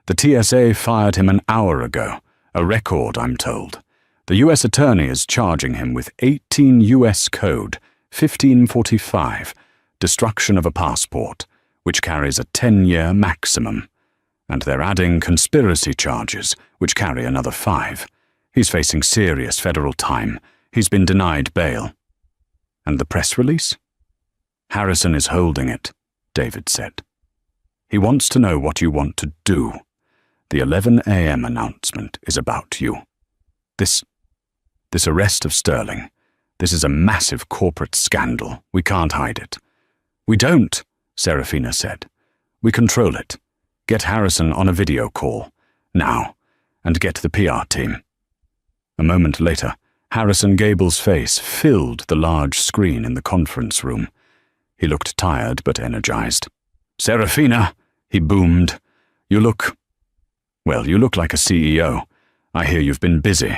Speaker 1: The TSA fired him an hour ago. A record, I'm told. The U.S. Attorney is charging him with 18 U.S. Code 1545, destruction of a passport, which carries a 10-year maximum. And they're adding conspiracy charges, which carry another 5. He's facing serious federal time. He's been denied bail. And the press release? Harrison is holding it, David said. He wants to know what you want to do. The 11 a.m. announcement is about you. This arrest of Sterling, this is a massive corporate scandal. We can't hide it. We don't, Serafina said. We control it. Get Harrison on a video call, now, and get the PR team. A moment later, Harrison Gable's face filled the large screen in the conference room. He looked tired but energized. Serafina, he boomed. You look like a CEO. I hear you've been busy.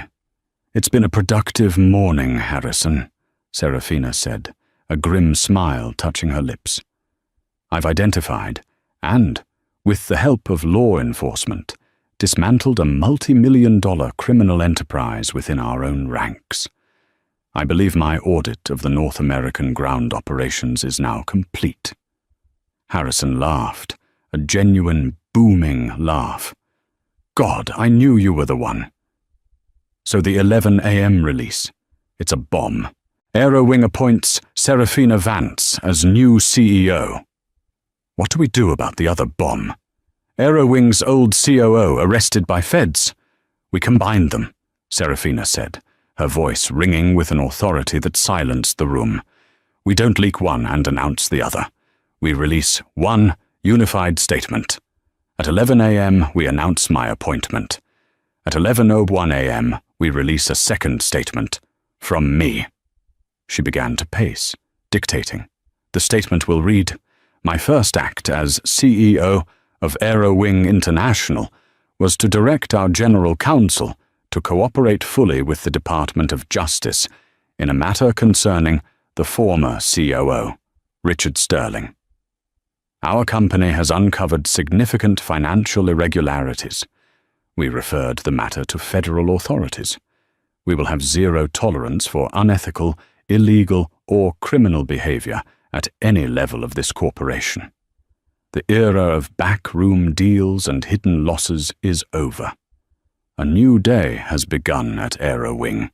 Speaker 1: It's been a productive morning, Harrison, Serafina said, a grim smile touching her lips. I've identified, and, with the help of law enforcement, dismantled a multi-million-dollar criminal enterprise within our own ranks. I believe my audit of the North American ground operations is now complete. Harrison laughed, a genuine, booming laugh. God, I knew you were the one. So the 11 a.m. release, it's a bomb. Aero Wing appoints Serafina Vance as new CEO. What do we do about the other bomb? Aero Wing's old COO arrested by feds. We combined them, Serafina said, her voice ringing with an authority that silenced the room. We don't leak one and announce the other. We release one unified statement. At 11 a.m., we announce my appointment. At 11:01 a.m., we release a second statement. From me. She began to pace, dictating. The statement will read, "My first act as CEO of Aerowing International was to direct our General Counsel to cooperate fully with the Department of Justice in a matter concerning the former COO, Richard Sterling. Our company has uncovered significant financial irregularities. We referred the matter to federal authorities. We will have zero tolerance for unethical, illegal, or criminal behavior at any level of this corporation. The era of backroom deals and hidden losses is over. A new day has begun at Aerowing.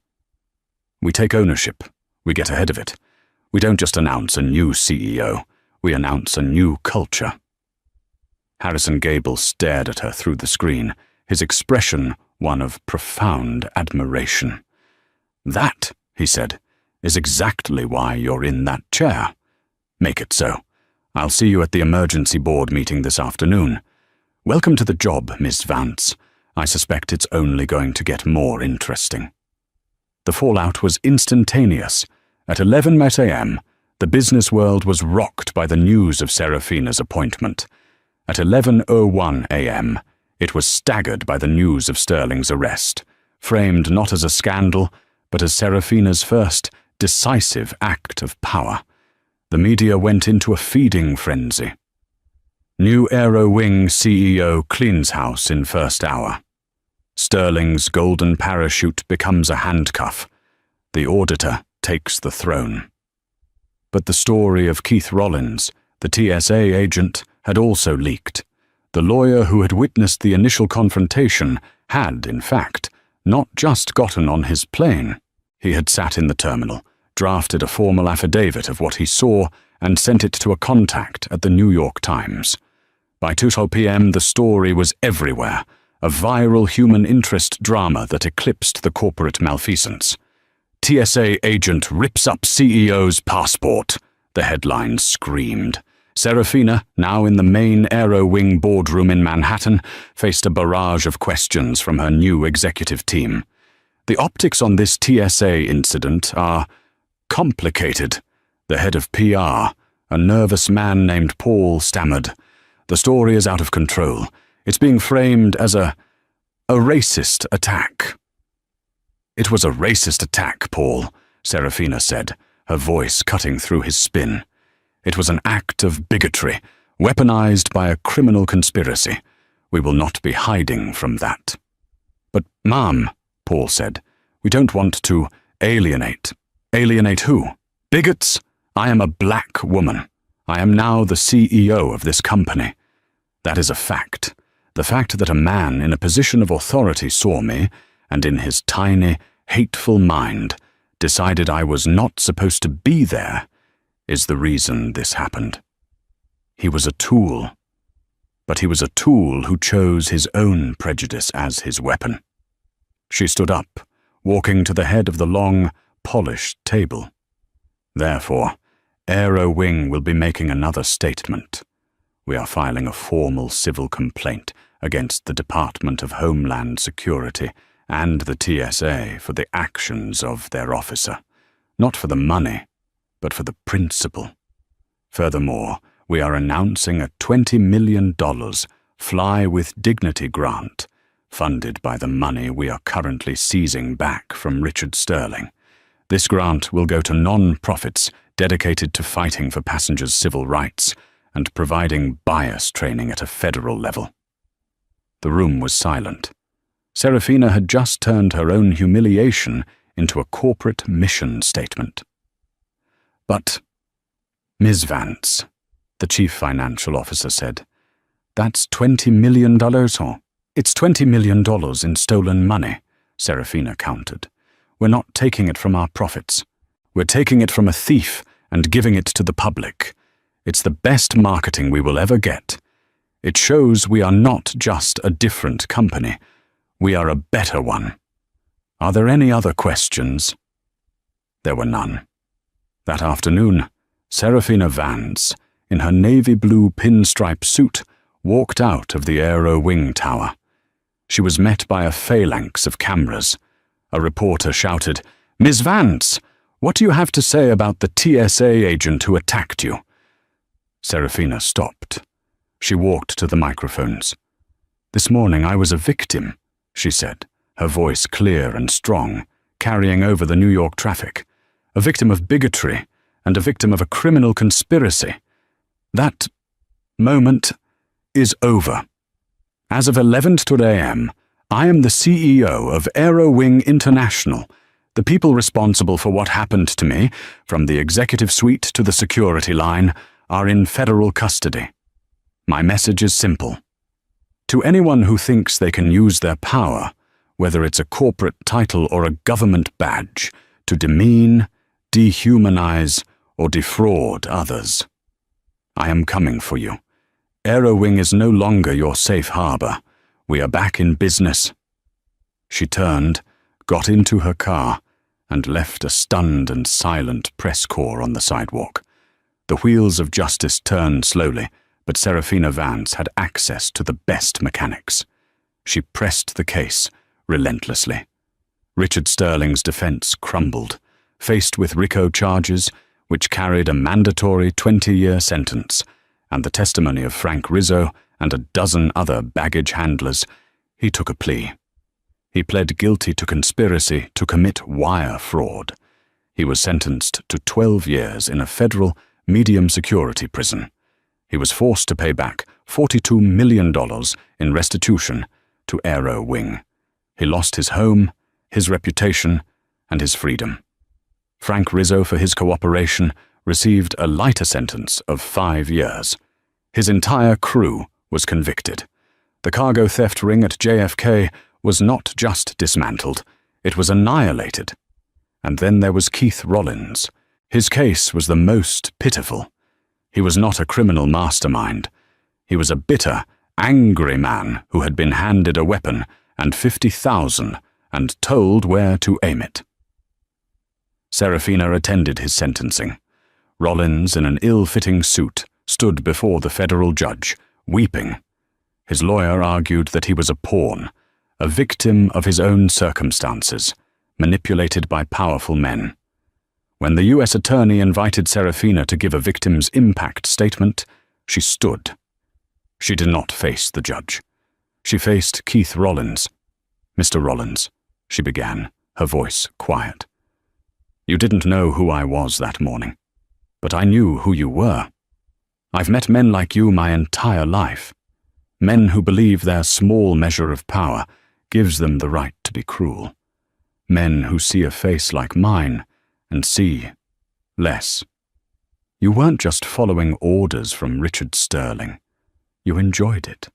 Speaker 1: We take ownership. We get ahead of it. We don't just announce a new CEO. We announce a new culture." Harrison Gable stared at her through the screen, his expression one of profound admiration. "That," he said, "is exactly why you're in that chair. Make it so. I'll see you at the emergency board meeting this afternoon. Welcome to the job, Miss Vance. I suspect it's only going to get more interesting." The fallout was instantaneous. At 11 a.m., the business world was rocked by the news of Serafina's appointment. At 11:01 a.m., it was staggered by the news of Sterling's arrest, framed not as a scandal, but as Serafina's first decisive act of power. The media went into a feeding frenzy. New Aerowing CEO cleans house in first hour. Sterling's golden parachute becomes a handcuff. The auditor takes the throne. But the story of Keith Rollins, the TSA agent, had also leaked. The lawyer who had witnessed the initial confrontation had, in fact, not just gotten on his plane. He had sat in the terminal, drafted a formal affidavit of what he saw, and sent it to a contact at the New York Times. By 2 p.m., the story was everywhere, a viral human interest drama that eclipsed the corporate malfeasance. "TSA agent rips up CEO's passport," the headline screamed. Serafina, now in the main Aerowing boardroom in Manhattan, faced a barrage of questions from her new executive team. "The optics on this TSA incident are complicated," the head of PR, a nervous man named Paul, stammered. "The story is out of control. It's being framed as a racist attack." "It was a racist attack, Paul," Serafina said, her voice cutting through his spin. "It was an act of bigotry, weaponized by a criminal conspiracy. We will not be hiding from that." "But, Ma'am," Paul said, "we don't want to alienate." "Alienate who? Bigots? I am a black woman. I am now the CEO of this company. That is a fact. The fact that a man in a position of authority saw me, and in his tiny, hateful mind decided I was not supposed to be there, is the reason this happened. He was a tool, but he was a tool who chose his own prejudice as his weapon." She stood up, walking to the head of the long, polished table. "Therefore, Aerowing will be making another statement. We are filing a formal civil complaint against the Department of Homeland Security and the TSA for the actions of their officer, not for the money, but for the principle. Furthermore, we are announcing a $20 million Fly with Dignity grant, funded by the money we are currently seizing back from Richard Sterling. This grant will go to non-profits dedicated to fighting for passengers' civil rights and providing bias training at a federal level." The room was silent. Serafina had just turned her own humiliation into a corporate mission statement. "But, Ms. Vance," the chief financial officer said, "that's $20 million, huh?" "It's $20 million in stolen money," Serafina countered. "We're not taking it from our profits. We're taking it from a thief and giving it to the public. It's the best marketing we will ever get. It shows we are not just a different company. We are a better one. Are there any other questions?" There were none. That afternoon, Serafina Vance, in her navy blue pinstripe suit, walked out of the Aero Wing Tower. She was met by a phalanx of cameras. A reporter shouted, "Miss Vance, what do you have to say about the TSA agent who attacked you?" Serafina stopped. She walked to the microphones. "This morning I was a victim," she said, her voice clear and strong, carrying over the New York traffic. "A victim of bigotry and a victim of a criminal conspiracy. That moment is over. As of 11:00 a.m., I am the CEO of Aero Wing International. The people responsible for what happened to me, from the executive suite to the security line, are in federal custody. My message is simple. To anyone who thinks they can use their power, whether it's a corporate title or a government badge, to demean, dehumanize, or defraud others, I am coming for you. Aero Wing is no longer your safe harbor. We are back in business." She turned, got into her car, and left a stunned and silent press corps on the sidewalk. The wheels of justice turned slowly, but Serafina Vance had access to the best mechanics. She pressed the case relentlessly. Richard Sterling's defense crumbled, faced with RICO charges, which carried a mandatory 20-year sentence, and the testimony of Frank Rizzo and a dozen other baggage handlers. He took a plea. He pled guilty to conspiracy to commit wire fraud. He was sentenced to 12 years in a federal medium-security prison. He was forced to pay back $42 million in restitution to Aero Wing. He lost his home, his reputation, and his freedom. Frank Rizzo, for his cooperation, received a lighter sentence of 5 years. His entire crew was convicted. The cargo theft ring at JFK was not just dismantled, it was annihilated. And then there was Keith Rollins. His case was the most pitiful. He was not a criminal mastermind. He was a bitter, angry man who had been handed a weapon and $50,000 and told where to aim it. Serafina attended his sentencing. Rollins, in an ill-fitting suit, stood before the federal judge, weeping. His lawyer argued that he was a pawn, a victim of his own circumstances, manipulated by powerful men. When the U.S. attorney invited Serafina to give a victim's impact statement, she stood. She did not face the judge. She faced Keith Rollins. "Mr. Rollins," she began, her voice quiet. "You didn't know who I was that morning, but I knew who you were. I've met men like you my entire life, men who believe their small measure of power gives them the right to be cruel, men who see a face like mine and see less. You weren't just following orders from Richard Sterling. You enjoyed it.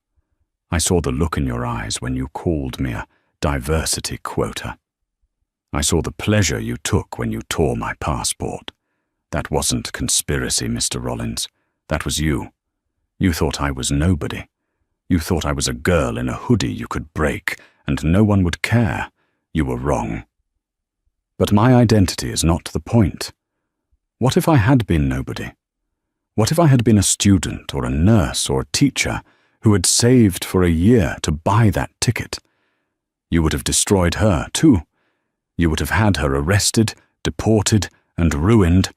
Speaker 1: I saw the look in your eyes when you called me a diversity quota. I saw the pleasure you took when you tore my passport. That wasn't conspiracy, Mr. Rollins. That was you. You thought I was nobody. You thought I was a girl in a hoodie you could break, and no one would care. You were wrong. But my identity is not the point. What if I had been nobody? What if I had been a student or a nurse or a teacher who had saved for a year to buy that ticket? You would have destroyed her, too. You would have had her arrested, deported, and ruined,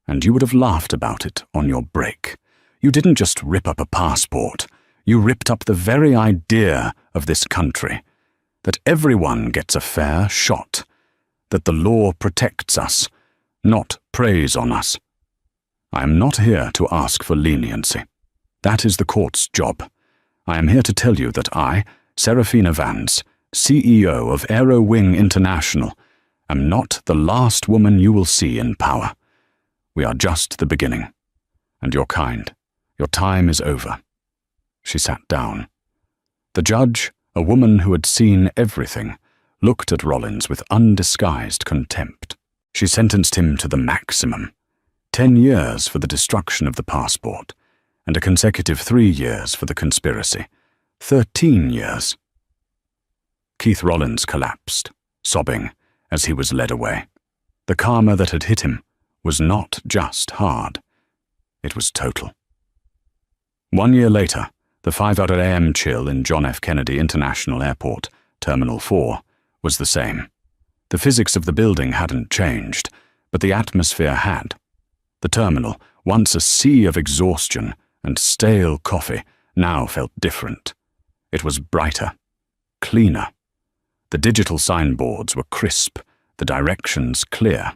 Speaker 1: and you would have laughed about it on your break. You didn't just rip up a passport. You ripped up the very idea of this country, that everyone gets a fair shot, that the law protects us, not preys on us. I am not here to ask for leniency. That is the court's job. I am here to tell you that I, Serafina Vance, CEO of Aero Wing International, am not the last woman you will see in power. We are just the beginning. And you're kind. Your time is over. She sat down. The judge, a woman who had seen everything, looked at Rollins with undisguised contempt. She sentenced him to the maximum, 10 years for the destruction of the passport, and a consecutive 3 years for the conspiracy, 13 years. Keith Rollins collapsed, sobbing, as he was led away. The karma that had hit him was not just hard. It was total. 1 year later, The 5:00 a.m. chill in John F. Kennedy International Airport, Terminal 4, was the same. The physics of the building hadn't changed, but the atmosphere had. The terminal, once a sea of exhaustion and stale coffee, now felt different. It was brighter, cleaner. The digital signboards were crisp, the directions clear.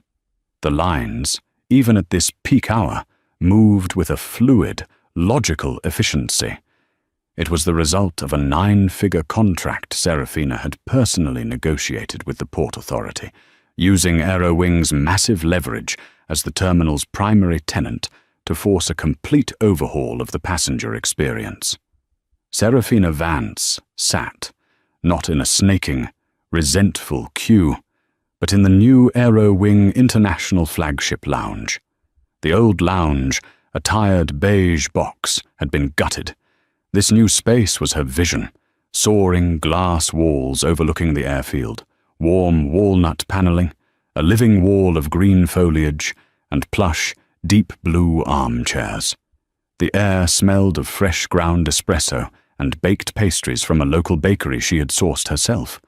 Speaker 1: The lines, even at this peak hour, moved with a fluid, logical efficiency. It was the result of a 9-figure contract Serafina had personally negotiated with the Port Authority, using Aerowing's massive leverage as the terminal's primary tenant to force a complete overhaul of the passenger experience. Serafina Vance sat, not in a snaking, resentful queue, but in the new Aerowing International Flagship Lounge. The old lounge, a tired beige box, had been gutted. This new space was her vision, soaring glass walls overlooking the airfield, warm walnut paneling, a living wall of green foliage, and plush, deep blue armchairs. The air smelled of fresh ground espresso and baked pastries from a local bakery she had sourced herself.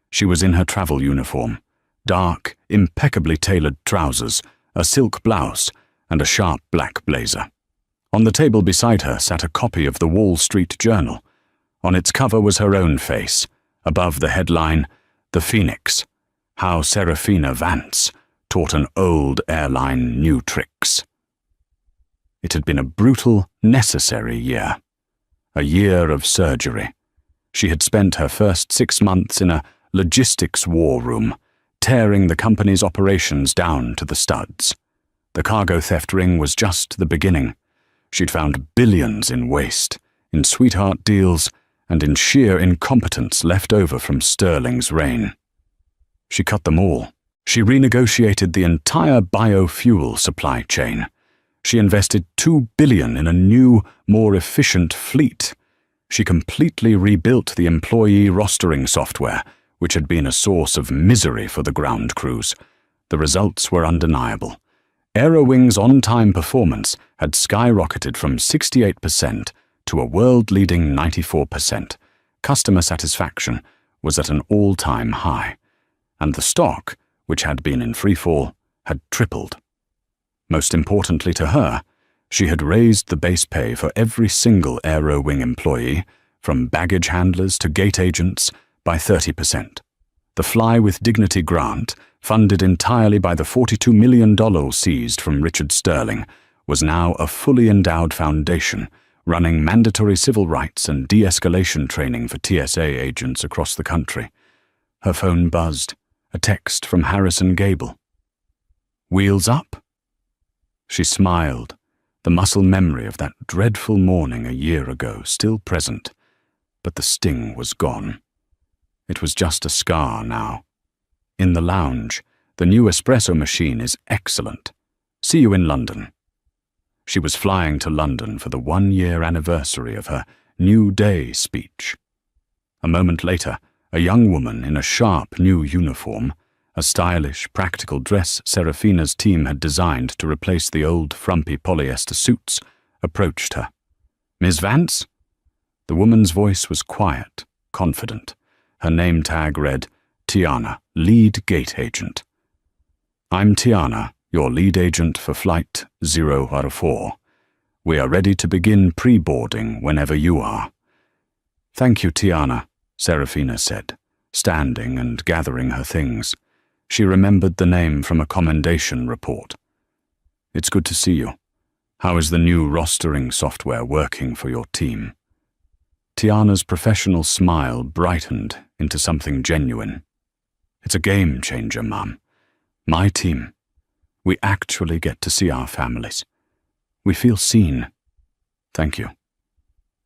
Speaker 1: She was in her travel uniform, dark, impeccably tailored trousers, a silk blouse, and a sharp black blazer. On the table beside her sat a copy of the Wall Street Journal. On its cover was her own face, above the headline, "The Phoenix, How Serafina Vance Taught an Old Airline New Tricks." It had been a brutal, necessary year. A year of surgery. She had spent her first 6 months in a logistics war room, tearing the company's operations down to the studs. The cargo theft ring was just the beginning. She'd found billions in waste, in sweetheart deals, and in sheer incompetence left over from Sterling's reign. She cut them all. She renegotiated the entire biofuel supply chain. She invested $2 billion in a new, more efficient fleet. She completely rebuilt the employee rostering software, which had been a source of misery for the ground crews. The results were undeniable. Aerowing's on-time performance had skyrocketed from 68% to a world-leading 94%. Customer satisfaction was at an all-time high, and the stock, which had been in freefall, had tripled. Most importantly to her, she had raised the base pay for every single Aerowing employee, from baggage handlers to gate agents, by 30%. The Fly with Dignity grant, funded entirely by the $42 million seized from Richard Sterling, was now a fully endowed foundation, running mandatory civil rights and de-escalation training for TSA agents across the country. Her phone buzzed, a text from Harrison Gable. "Wheels up?" She smiled, the muscle memory of that dreadful morning a year ago still present, but the sting was gone. It was just a scar now. In the lounge, the new espresso machine is excellent. See you in London. She was flying to London for the 1-year anniversary of her New Day speech. A moment later, a young woman in a sharp new uniform, a stylish, practical dress Serafina's team had designed to replace the old, frumpy polyester suits, approached her. "Miss Vance?" The woman's voice was quiet, confident. Her name tag read, "Tiana, Lead Gate Agent." "I'm Tiana, your lead agent for Flight 004. We are ready to begin pre-boarding whenever you are." "Thank you, Tiana," Serafina said, standing and gathering her things. She remembered the name from a commendation report. "It's good to see you. How is the new rostering software working for your team?" Tiana's professional smile brightened into something genuine. "It's a game changer, Mum. My team. We actually get to see our families. We feel seen. Thank you.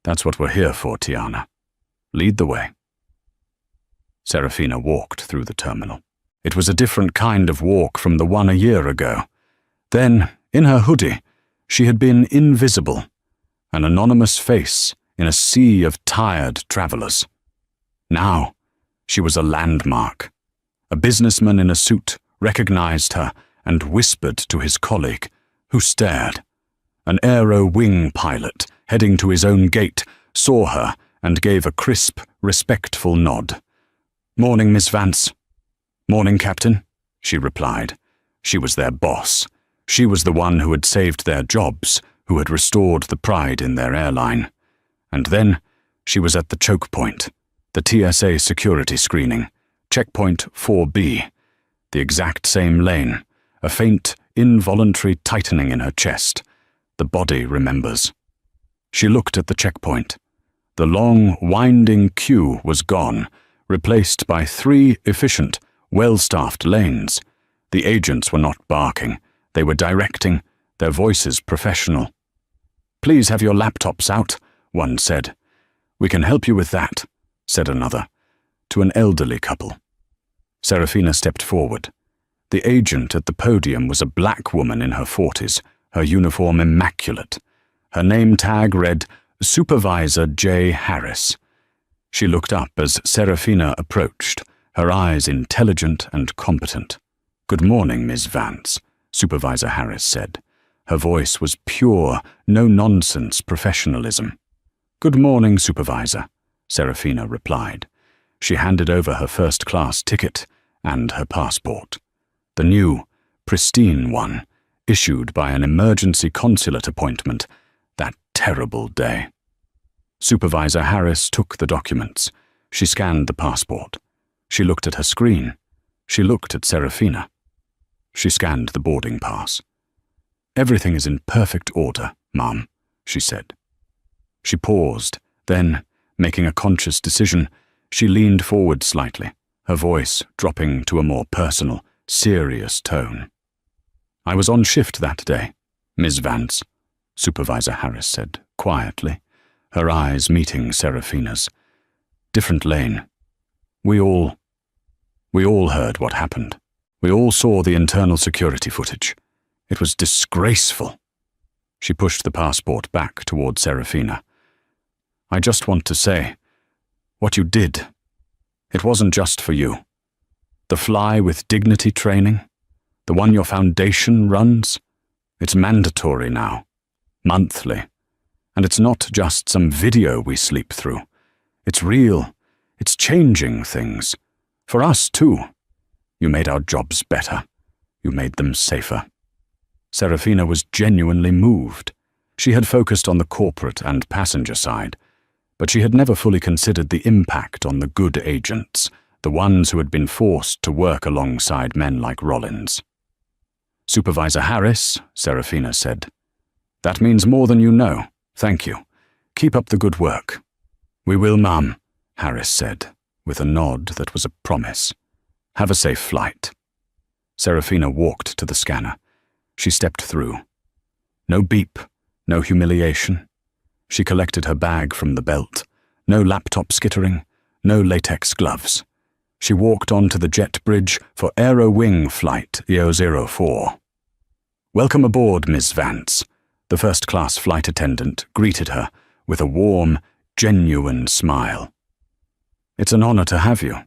Speaker 1: That's what we're here for, Tiana. Lead the way." Serafina walked through the terminal. It was a different kind of walk from the one a year ago. Then, in her hoodie, she had been invisible, an anonymous face in a sea of tired travelers. Now, she was a landmark. A businessman in a suit recognized her and whispered to his colleague, who stared. An aero wing pilot, heading to his own gate, saw her, and gave a crisp, respectful nod. "Morning, Miss Vance." "Morning, Captain," she replied. She was their boss. She was the one who had saved their jobs, who had restored the pride in their airline. And then she was at the choke point, the TSA security screening, checkpoint 4B, the exact same lane, a faint, involuntary tightening in her chest. The body remembers. She looked at the checkpoint. The long, winding queue was gone, replaced by 3 efficient, well-staffed lanes. The agents were not barking. They were directing, their voices professional. "Please have your laptops out," one said. "We can help you with that," said another, to an elderly couple. Serafina stepped forward. The agent at the podium was a black woman in her 40s, her uniform immaculate. Her name tag read, Supervisor J. Harris. She looked up as Serafina approached, her eyes intelligent and competent. "Good morning, Miss Vance," Supervisor Harris said. Her voice was pure, no-nonsense professionalism. "Good morning, Supervisor," Serafina replied. She handed over her first-class ticket and her passport. The new, pristine one, issued by an emergency consulate appointment that terrible day. Supervisor Harris took the documents. She scanned the passport. She looked at her screen. She looked at Serafina. She scanned the boarding pass. "Everything is in perfect order, ma'am," she said. She paused, then, making a conscious decision, she leaned forward slightly, her voice dropping to a more personal, serious tone. "I was on shift that day, Miss Vance," Supervisor Harris said, quietly, her eyes meeting Serafina's. "Different lane. We all heard what happened. We all saw the internal security footage. It was disgraceful." She pushed the passport back toward Serafina. "I just want to say, what you did, it wasn't just for you. The Fly with Dignity training, the one your foundation runs, it's mandatory now, monthly. And it's not just some video we sleep through. It's real. It's changing things. For us, too. You made our jobs better. You made them safer." Serafina was genuinely moved. She had focused on the corporate and passenger side, but she had never fully considered the impact on the good agents, the ones who had been forced to work alongside men like Rollins. "Supervisor Harris," Serafina said. "That means more than you know. Thank you. Keep up the good work." "We will, ma'am," Harris said, with a nod that was a promise. "Have a safe flight." Serafina walked to the scanner. She stepped through. No beep, no humiliation. She collected her bag from the belt. No laptop skittering, no latex gloves. She walked onto the jet bridge for Aero Wing Flight EO04. "Welcome aboard, Miss Vance," the first-class flight attendant greeted her with a warm, genuine smile. "It's an honor to have you.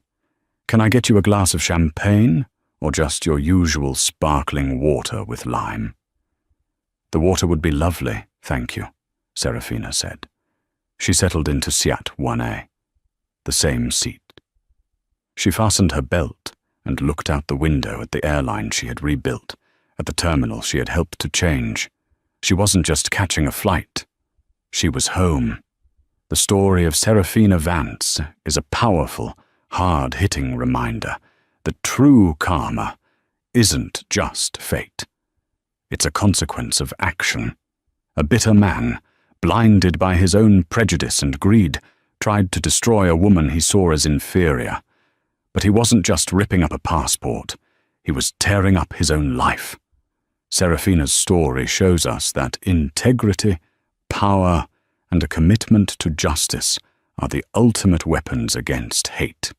Speaker 1: Can I get you a glass of champagne, or just your usual sparkling water with lime?" "The water would be lovely, thank you," Serafina said. She settled into Seat 1A, the same seat. She fastened her belt and looked out the window at the airline she had rebuilt, at the terminal she had helped to change. She wasn't just catching a flight. She was home. The story of Serafina Vance is a powerful, hard-hitting reminder that true karma isn't just fate. It's a consequence of action. A bitter man, blinded by his own prejudice and greed, tried to destroy a woman he saw as inferior. But he wasn't just ripping up a passport. He was tearing up his own life. Serafina's story shows us that integrity, power, and a commitment to justice are the ultimate weapons against hate.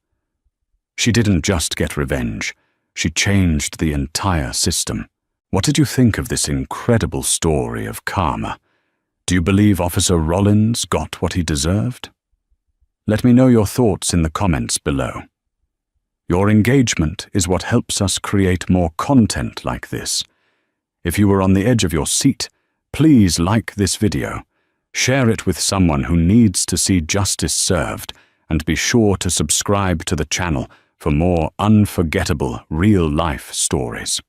Speaker 1: She didn't just get revenge. She changed the entire system. What did you think of this incredible story of karma? Do you believe Officer Rollins got what he deserved? Let me know your thoughts in the comments below. Your engagement is what helps us create more content like this. If you were on the edge of your seat, please like this video, Share it with someone who needs to see justice served, and be sure to subscribe to the channel for more unforgettable real-life stories.